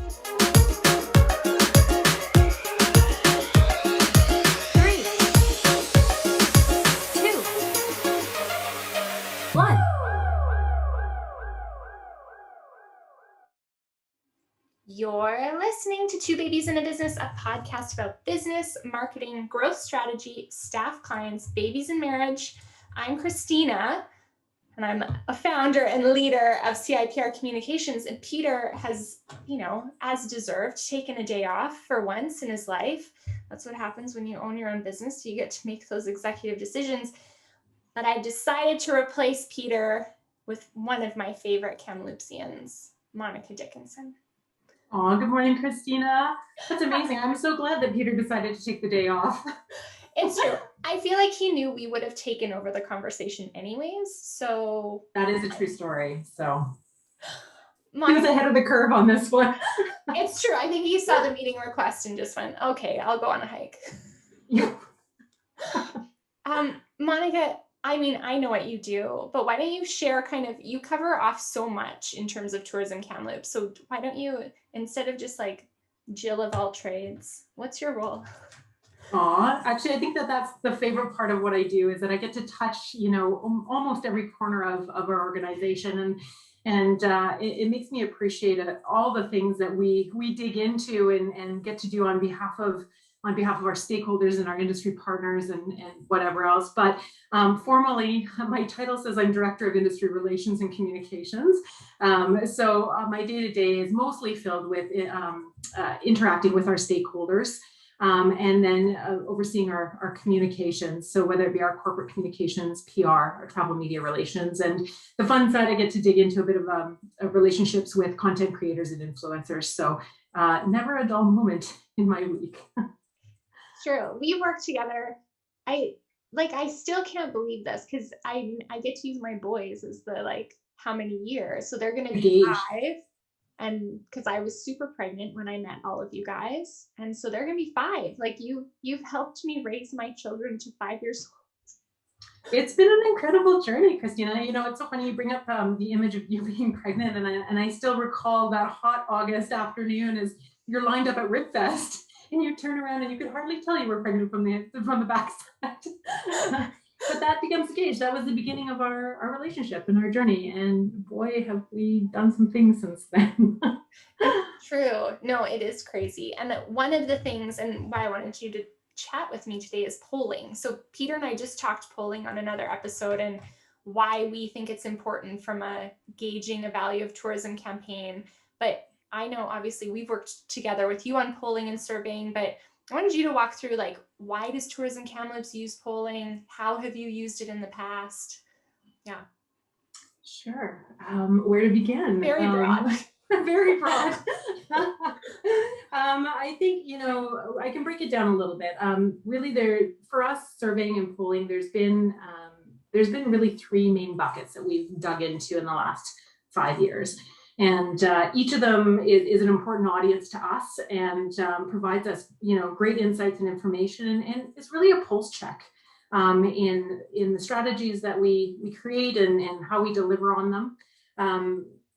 Three, two, one. You're listening to Two Babies in a Business, a podcast about business, marketing, growth strategy, staff, clients, babies, and marriage. I'm Christina, and I'm a founder and leader of CIPR Communications. And Peter has, as deserved, taken a day off for once in his life. That's what happens when you own your own business. You get to make those executive decisions. But I decided to replace Peter with one of my favorite Kamloopsians, Monica Dickinson. Oh, good morning, Christina. That's amazing. I'm so glad that Peter decided to take the day off. It's true. I feel like he knew we would have taken over the conversation anyways. So that is a true story. So Monica, he was ahead of the curve on this one. It's true. I think he saw the meeting request and just went, okay, I'll go on a hike. Yeah. Monica, I know what you do, but why don't you share you cover off so much in terms of Tourism Kamloops. So why don't you, instead of just like Jill of all trades, what's your role? Actually, I think that's the favorite part of what I do is that I get to touch, almost every corner of our organization. And it makes me appreciate all the things that we dig into and get to do on behalf of our stakeholders and our industry partners and whatever else. But formally, my title says I'm Director of Industry Relations and Communications. So my day-to-day is mostly filled with interacting with our stakeholders. And then overseeing our communications. So whether it be our corporate communications, PR, our travel media relations, and the fun side, I get to dig into a bit of relationships with content creators and influencers. So never a dull moment in my week. True. We work together. I still can't believe this because I get to use my boys as the how many years. So they're going to be 5. And because I was super pregnant when I met all of you guys. And so they're going to be 5. You've helped me raise my children to 5 years old. It's been an incredible journey, Christina. It's so funny you bring up the image of you being pregnant. And I still recall that hot August afternoon as you're lined up at RibFest and you turn around and you could hardly tell you were pregnant from the backside. But that becomes the gauge. That was the beginning of our relationship and our journey. And boy, have we done some things since then. True. No, it is crazy. And one of the things, and why I wanted you to chat with me today, is polling. So Peter and I just talked polling on another episode and why we think it's important from a gauging a value of tourism campaign. But I know obviously we've worked together with you on polling and surveying, but I wanted you to walk through why does Tourism Kamloops use polling? How have you used it in the past? Yeah. Sure. Where to begin? Very broad. Very broad. I think, I can break it down a little bit. Really for us surveying and polling, there's been really 3 main buckets that we've dug into in the last 5 years. And each of them is an important audience to us and provides us, great insights and information. And it's really a pulse check in the strategies that we create and how we deliver on them.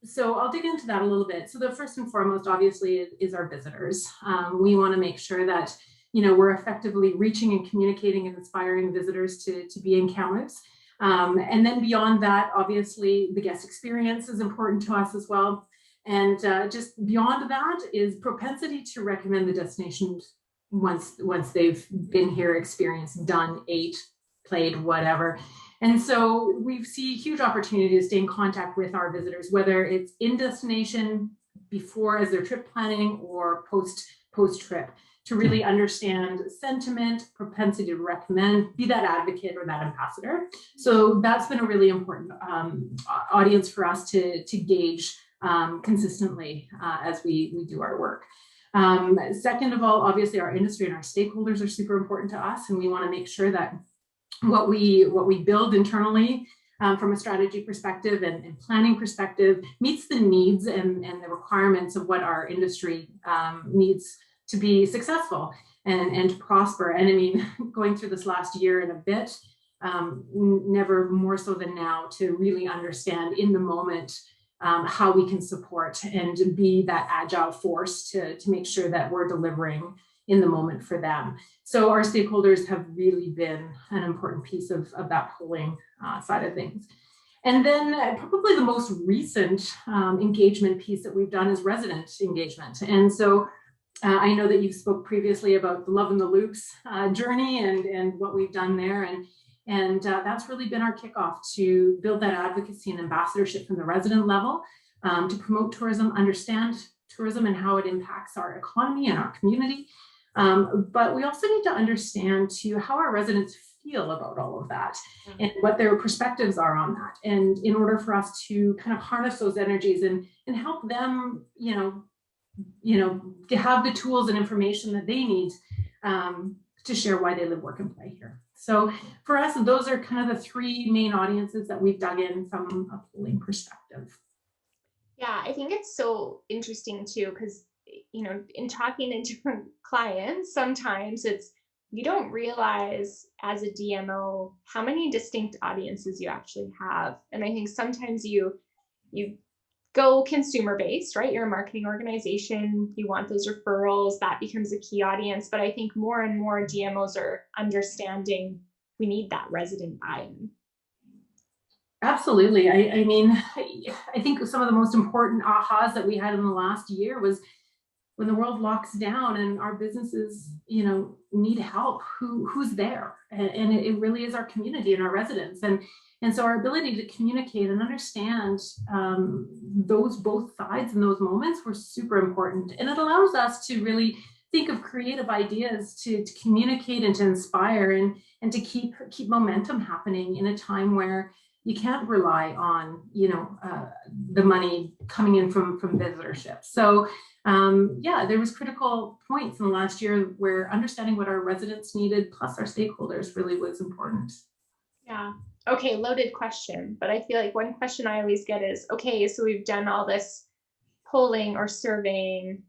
So I'll dig into that a little bit. So the first and foremost, obviously, is our visitors. We want to make sure that, we're effectively reaching and communicating and inspiring visitors to be in Kamloops. And then beyond that, obviously, the guest experience is important to us as well. And just beyond that is propensity to recommend the destination once they've been here, experienced, done, ate, played, whatever. And so we see huge opportunity to stay in contact with our visitors, whether it's in destination before as their trip planning or post trip, to really understand sentiment, propensity to recommend, be that advocate or that ambassador. So that's been a really important audience for us to gauge consistently as we do our work. Second of all, obviously our industry and our stakeholders are super important to us, and we want to make sure that what we build internally from a strategy perspective and planning perspective meets the needs and the requirements of what our industry needs to be successful and to prosper. And I mean, going through this last year and a bit, never more so than now to really understand in the moment how we can support and be that agile force to make sure that we're delivering in the moment for them. So our stakeholders have really been an important piece of that polling side of things. And then probably the most recent engagement piece that we've done is resident engagement. And so I know that you spoke previously about the Love in the Loops journey and what we've done there. And that's really been our kickoff to build that advocacy and ambassadorship from the resident level to promote tourism, understand tourism and how it impacts our economy and our community. But we also need to understand too how our residents feel about all of that and what their perspectives are on that. And in order for us to kind of harness those energies and help them, to have the tools and information that they need to share why they live, work, and play here. So for us, those are kind of the three main audiences that we've dug in from a polling perspective. Yeah, I think it's so interesting too, because in talking to different clients, sometimes you don't realize as a DMO how many distinct audiences you actually have. And I think sometimes you go consumer based, right? You're a marketing organization, you want those referrals, that becomes a key audience. But I think more and more DMOs are understanding we need that resident buy-in. Absolutely. I mean, I think some of the most important ahas that we had in the last year was when the world locks down and our businesses, need help, who's there? And it really is our community and our residents. And so our ability to communicate and understand those both sides in those moments were super important. And it allows us to really think of creative ideas to communicate and to inspire and to keep momentum happening in a time where you can't rely on, the money coming in from visitorship. So there was critical points in the last year where understanding what our residents needed plus our stakeholders really was important. Yeah. Okay, loaded question. But I feel like one question I always get is, okay, so we've done all this polling or surveying,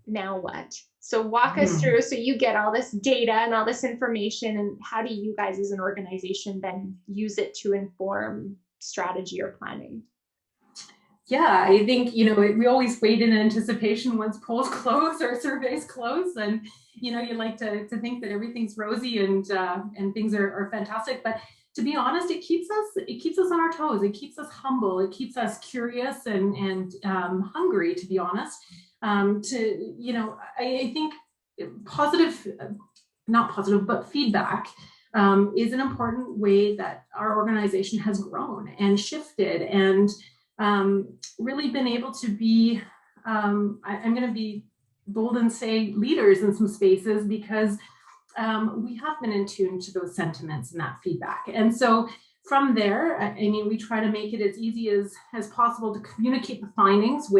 now what? So walk us through, so you get all this data and all this information, and how do you guys as an organization then use it to inform strategy or planning? Yeah, I think, we always wait in anticipation once polls close or surveys close. And, you like to think that everything's rosy and things are fantastic. But to be honest, it keeps us on our toes. It keeps us humble. It keeps us curious and hungry, to be honest. I think not positive, but feedback is an important way that our organization has grown and shifted and really been able to be, I'm going to be bold and say leaders in some spaces because we have been in tune to those sentiments and that feedback. And so from there, we try to make it as easy as possible to communicate the findings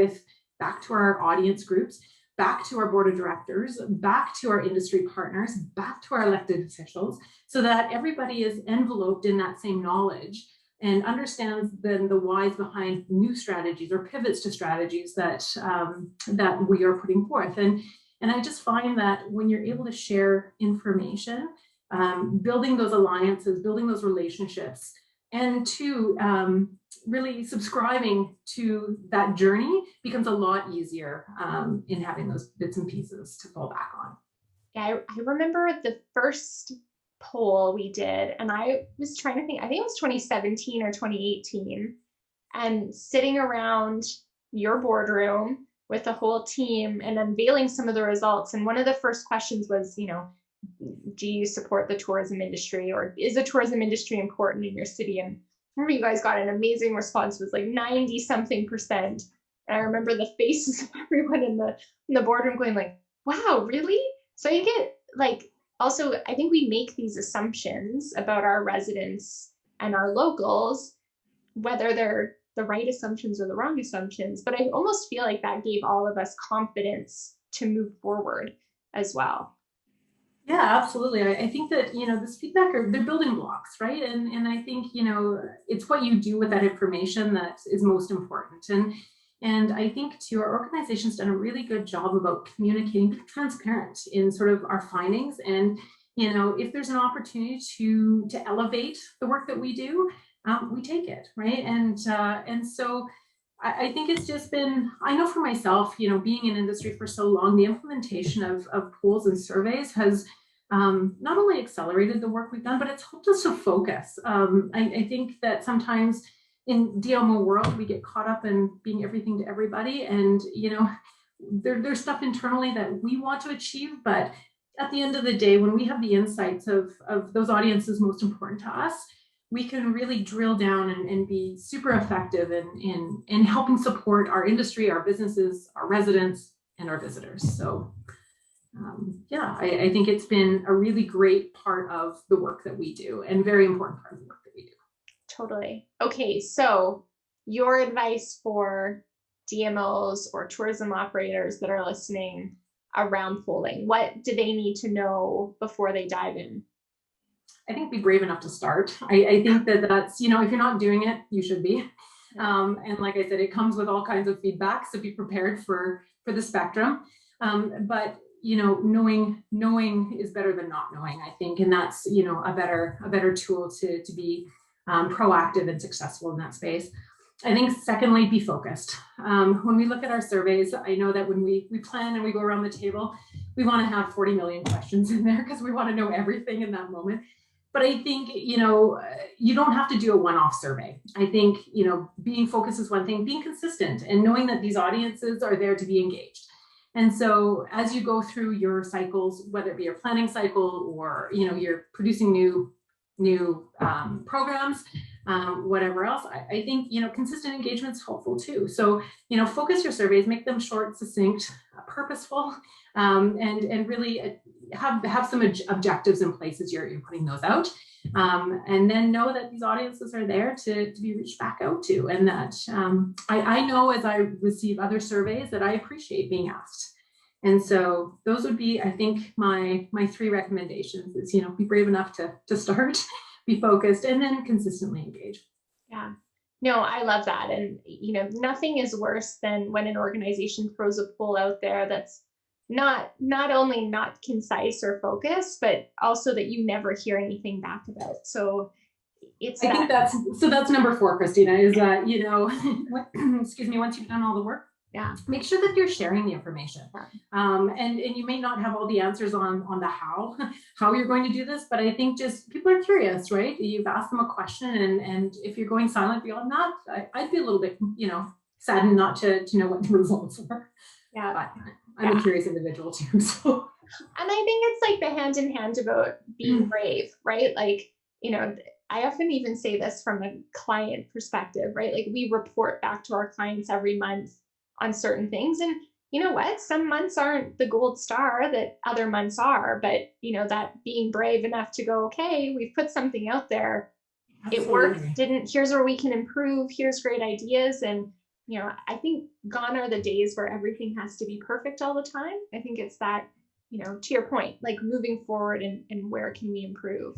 back to our audience groups, back to our board of directors, back to our industry partners, back to our elected officials, so that everybody is enveloped in that same knowledge and understands then the whys behind new strategies or pivots to strategies that we are putting forth. And I just find that when you're able to share information, building those alliances, building those relationships, and really subscribing to that journey becomes a lot easier in having those bits and pieces to fall back on. Yeah, I remember the first poll we did, and I was trying to think, I think it was 2017 or 2018, and sitting around your boardroom with the whole team and unveiling some of the results. And one of the first questions was, do you support the tourism industry, or is the tourism industry important in your city? And I remember you guys got an amazing response. It was like 90 something percent. And I remember the faces of everyone in the boardroom going like, wow, really? So you get also, I think we make these assumptions about our residents and our locals, whether they're the right assumptions or the wrong assumptions. But I almost feel like that gave all of us confidence to move forward as well. Yeah, absolutely. I think that, this feedback they're building blocks, right? And I think, it's what you do with that information that is most important. And I think too, our organization's done a really good job about communicating, being transparent in sort of our findings. And, if there's an opportunity to elevate the work that we do, we take it, right? And so I think it's just been, I know for myself, being in industry for so long, the implementation of polls and surveys has not only accelerated the work we've done, but it's helped us to focus. I think that sometimes in DMO world, we get caught up in being everything to everybody. And, there's stuff internally that we want to achieve, but at the end of the day, when we have the insights of those audiences most important to us, we can really drill down and be super effective in helping support our industry, our businesses, our residents, and our visitors. So I think it's been a really great part of the work that we do and very important part of the work that we do. Totally. Okay, so your advice for DMOs or tourism operators that are listening around polling, what do they need to know before they dive in? I think be brave enough to start. I think that's, if you're not doing it, you should be. And like I said, it comes with all kinds of feedback, so be prepared for the spectrum. But knowing is better than not knowing, I think, and that's a better tool to be proactive and successful in that space. I think secondly, be focused. When we look at our surveys, I know that when we plan and we go around the table, we want to have 40 million questions in there because we want to know everything in that moment. But I think, you don't have to do a one-off survey. I think, being focused is one thing, being consistent and knowing that these audiences are there to be engaged. And so as you go through your cycles, whether it be your planning cycle or, you're producing new programs, whatever else, I think, consistent engagement is helpful too. So, focus your surveys, make them short, succinct, purposeful, and really have some objectives in place as you're putting those out. And then know that these audiences are there to be reached back out to. And that I know as I receive other surveys that I appreciate being asked. And so those would be, I think, my three recommendations is, be brave enough to start, be focused, and then consistently engage. Yeah. No, I love that. And, nothing is worse than when an organization throws a poll out there that's not only not concise or focused, but also that you never hear anything back about. So I think that's number 4, Christina, is that, excuse me, once you've done all the work, make sure that you're sharing the information. And you may not have all the answers on the how you're going to do this, but I think just people are curious, right? You've asked them a question, and if you're going silent beyond that, I'd be a little bit, saddened not to know what the results were. Yeah. But I'm a curious individual too. So. And I think it's like the hand in hand about being brave, right? Like, I often even say this from a client perspective, right? Like we report back to our clients every month on certain things. And you know what? Some months aren't the gold star that other months are, but that being brave enough to go, okay, we've put something out there. Absolutely. It worked, here's where we can improve. Here's great ideas. And, I think gone are the days where everything has to be perfect all the time. I think it's that, to your point, like moving forward and where can we improve?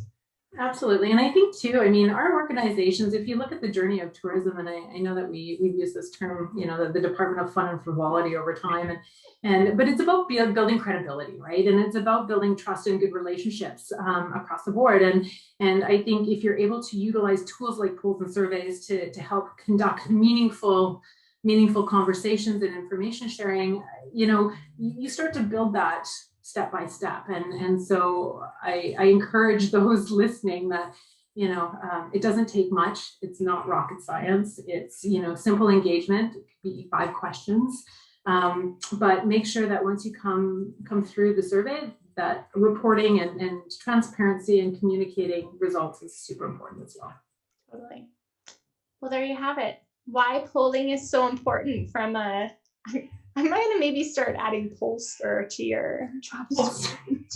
Absolutely. And I think too, our organizations, if you look at the journey of tourism, and I know that we've used this term, the Department of Fun and Frivolity over time, but it's about building credibility, right? And it's about building trust and good relationships across the board. And I think if you're able to utilize tools like polls and surveys to help conduct meaningful conversations and information sharing, you start to build that step by step. And so I encourage those listening that, it doesn't take much. It's not rocket science. It's, simple engagement. It could be 5 questions. But make sure that once you come through the survey, that reporting and transparency and communicating results is super important as well. Totally. Well, there you have it. Why polling is so important from a I'm going to maybe start adding pollster to your job description.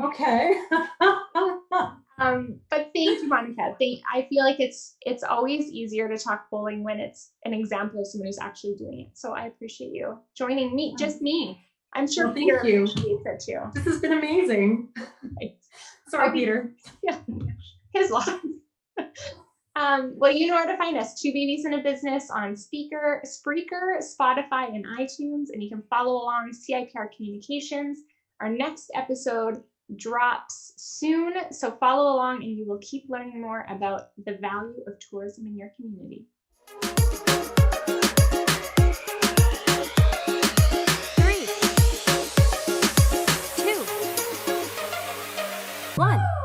Okay. But thank you, Monica. I feel like it's always easier to talk polling when it's an example of someone who's actually doing it. So I appreciate you joining me, just me. I'm sure Peter appreciates it too. This has been amazing. Right. Sorry, Peter. Yeah, his loss. Well, you know where to find us. Two Babies in a Business on Spreaker, Spotify, and iTunes. And you can follow along CIPR Communications. Our next episode drops soon. So follow along and you will keep learning more about the value of tourism in your community. 3, 2, 1.